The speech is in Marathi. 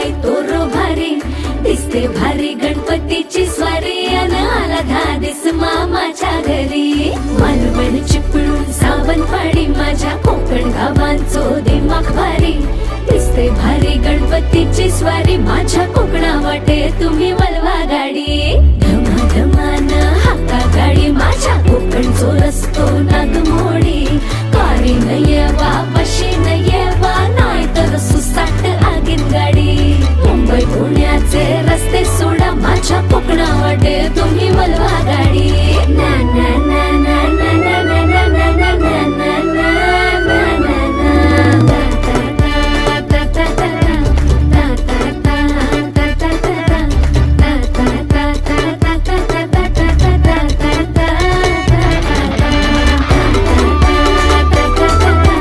बाई तोरो भारी दिसते भारी गणपतीची स्वारी अन आला धादिस मामाच्या घरी मालवण चिपळूण सावंतवाडी माझ्या कोकण गावांचो दिमाग भारी दिसते भारी गणपतीची स्वारी माझ्या कोकणा वाटे तुम्ही वलवा गाडी धमाधमान हाका गाडी माझ्या कोकणचो रस्तो नागमोडी कारी नाही